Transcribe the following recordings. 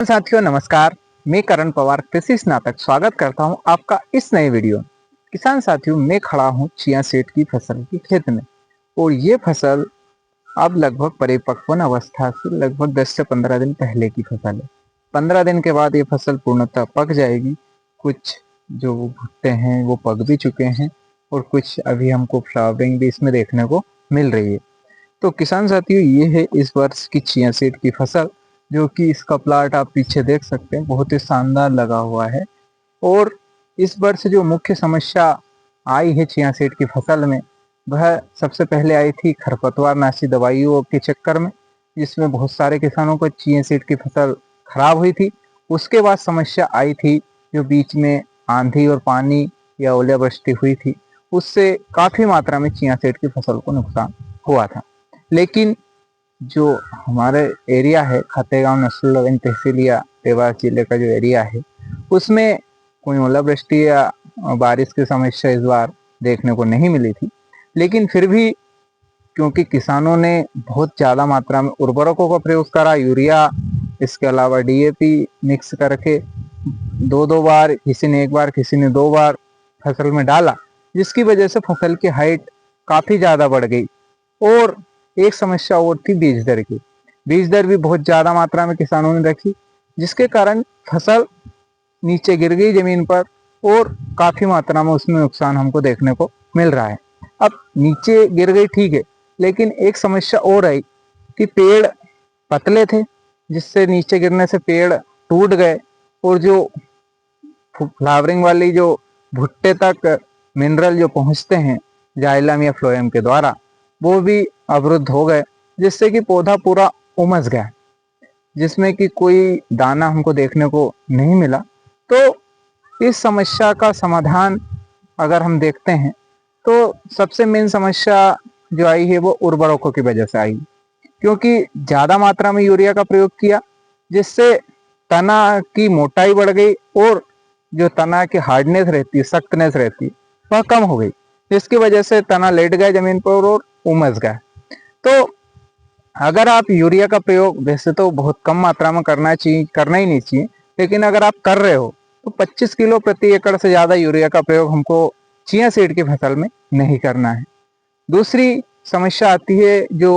साथियों नमस्कार। मैं करण पवार कृषि स्नातक स्वागत करता हूं आपका इस नए वीडियो में। किसान साथियों, मैं खड़ा हूं चिया सीड की फसल के खेत में और ये फसल अब लगभग परिपक्वन अवस्था से लगभग 10 से 15 दिन पहले की फसल है। 15 दिन के बाद ये फसल पूर्णतः पक जाएगी। कुछ जो भुट्टे हैं वो पक भी चुके हैं और कुछ अभी हमको फ्लावरिंग भी इसमें देखने को मिल रही है। तो किसान साथियों, ये है इस वर्ष की चिया सीड की फसल, जो कि इसका प्लाट आप पीछे देख सकते हैं, बहुत ही शानदार लगा हुआ है। और इस वर्ष जो मुख्य समस्या आई है चिया सीड की फसल में, वह सबसे पहले आई थी खरपतवार नाशी दवाइयों के चक्कर में, जिसमें बहुत सारे किसानों को चिया सीड की फसल खराब हुई थी। उसके बाद समस्या आई थी जो बीच में आंधी और पानी या ओलावृष्टि हुई थी, उससे काफी मात्रा में चिया सीड की फसल को नुकसान हुआ था। लेकिन जो हमारे एरिया है खातेगांव नसरुल्लागंज तहसील या देवास जिले का जो एरिया है, उसमें कोई ओलावृष्टि या बारिश की समस्या इस बार देखने को नहीं मिली थी। लेकिन फिर भी क्योंकि किसानों ने बहुत ज़्यादा मात्रा में उर्वरकों का प्रयोग करा, यूरिया इसके अलावा डीएपी मिक्स करके दो बार, किसी ने एक बार किसी ने 2 बार फसल में डाला, जिसकी वजह से फसल की हाइट काफ़ी ज़्यादा बढ़ गई। और एक समस्या और थी बीज दर की। बीज दर भी बहुत ज़्यादा मात्रा में किसानों ने रखी, जिसके कारण फसल नीचे गिर गई ज़मीन पर और काफ़ी मात्रा में उसमें नुकसान हमको देखने को मिल रहा है। अब नीचे गिर गई ठीक है, लेकिन एक समस्या और आई कि पेड़ पतले थे, जिससे नीचे गिरने से पेड़ टूट गए और जो फ्लावरिंग वाली जो भुट्टे तक मिनरल जो पहुंचते हैं जाइलम या फ्लोएम के द्वारा, वो भी अवरुद्ध हो गए, जिससे कि पौधा पूरा उमस गया, जिसमें कि कोई दाना हमको देखने को नहीं मिला। तो इस समस्या का समाधान अगर हम देखते हैं तो सबसे मेन समस्या जो आई है वो उर्वरकों की वजह से आई, क्योंकि ज़्यादा मात्रा में यूरिया का प्रयोग किया, जिससे तना की मोटाई बढ़ गई और जो तना की हार्डनेस रहती है, सख्तनेस रहती है, वह कम हो गई, जिसकी वजह से तना लेट गया जमीन पर और उमस गया। तो अगर आप यूरिया का प्रयोग वैसे तो बहुत कम मात्रा में करना ही नहीं चाहिए, लेकिन अगर आप कर रहे हो तो 25 किलो प्रति एकड़ से ज़्यादा यूरिया का प्रयोग हमको चिया सीड की फसल में नहीं करना है। दूसरी समस्या आती है जो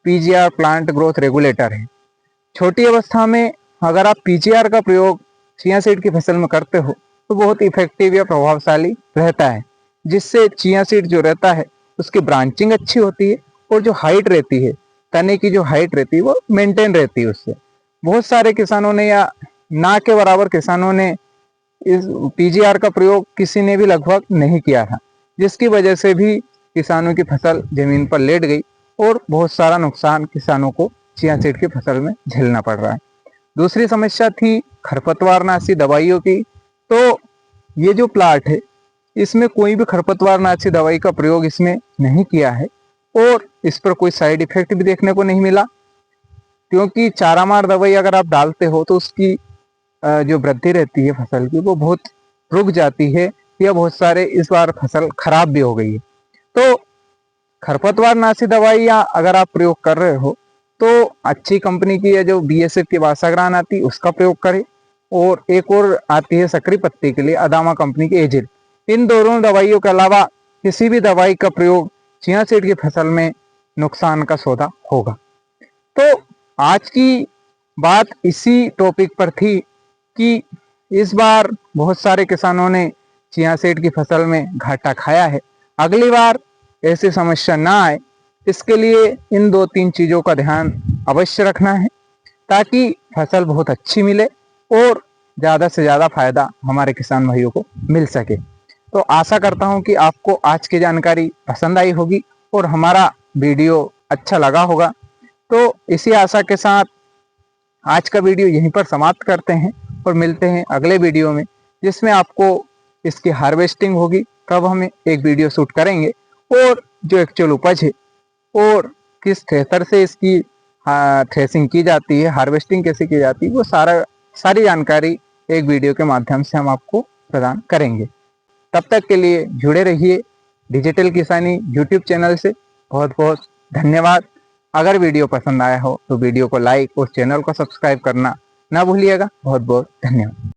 पीजीआर प्लांट ग्रोथ रेगुलेटर है। छोटी अवस्था में अगर आप पीजीआर का प्रयोग चिया सीड की फसल में करते हो तो बहुत इफेक्टिव या प्रभावशाली रहता है, जिससे चिया सीड जो रहता है उसकी ब्रांचिंग अच्छी होती है और जो हाइट रहती है, तने की जो हाइट रहती है वो मेंटेन रहती है। उससे बहुत सारे किसानों ने या ना के बराबर किसानों ने इस पीजीआर का प्रयोग किसी ने भी लगभग नहीं किया था, जिसकी वजह से भी किसानों की फसल जमीन पर लेट गई और बहुत सारा नुकसान किसानों को चिया सीड की फसल में झेलना पड़ रहा है। दूसरी समस्या थी खरपतवारनाशी दवाइयों की। तो ये जो प्लाट है इसमें कोई भी खरपतवारनाशी दवाई का प्रयोग इसमें नहीं किया है और इस पर कोई साइड इफेक्ट भी देखने को नहीं मिला, क्योंकि चारामार दवाई अगर आप डालते हो तो उसकी जो वृद्धि रहती है फसल की वो बहुत रुक जाती है, या बहुत सारे इस बार फसल खराब भी हो गई है। तो खरपतवारनाशी दवाइयाँ अगर आप प्रयोग कर रहे हो तो अच्छी कंपनी की या जो बीएसएफ की वासाग्रान आती है उसका प्रयोग करें, और एक और आती है सकरी पत्ती के लिए अदामा कंपनी की एजिल। इन दोनों दवाइयों के अलावा किसी भी दवाई का प्रयोग चिया सीड की फसल में नुकसान का सौदा होगा। तो आज की बात इसी टॉपिक पर थी कि इस बार बहुत सारे किसानों ने चिया सीड की फसल में घाटा खाया है। अगली बार ऐसी समस्या ना आए, इसके लिए इन 2-3 चीज़ों का ध्यान अवश्य रखना है, ताकि फसल बहुत अच्छी मिले और ज़्यादा से ज़्यादा फायदा हमारे किसान भाइयों को मिल सके। तो आशा करता हूं कि आपको आज की जानकारी पसंद आई होगी और हमारा वीडियो अच्छा लगा होगा। तो इसी आशा के साथ आज का वीडियो यहीं पर समाप्त करते हैं और मिलते हैं अगले वीडियो में, जिसमें आपको इसकी हार्वेस्टिंग होगी, तब हम एक वीडियो शूट करेंगे, और जो एक्चुअल उपज है और किस थ्रेसर से इसकी थ्रेसिंग की जाती है, हार्वेस्टिंग कैसे की जाती है, वो सारी जानकारी एक वीडियो के माध्यम से हम आपको प्रदान करेंगे। तब तक के लिए जुड़े रहिए डिजिटल किसानी यूट्यूब चैनल से। बहुत बहुत धन्यवाद। अगर वीडियो पसंद आया हो तो वीडियो को लाइक और चैनल को सब्सक्राइब करना ना भूलिएगा। बहुत बहुत धन्यवाद।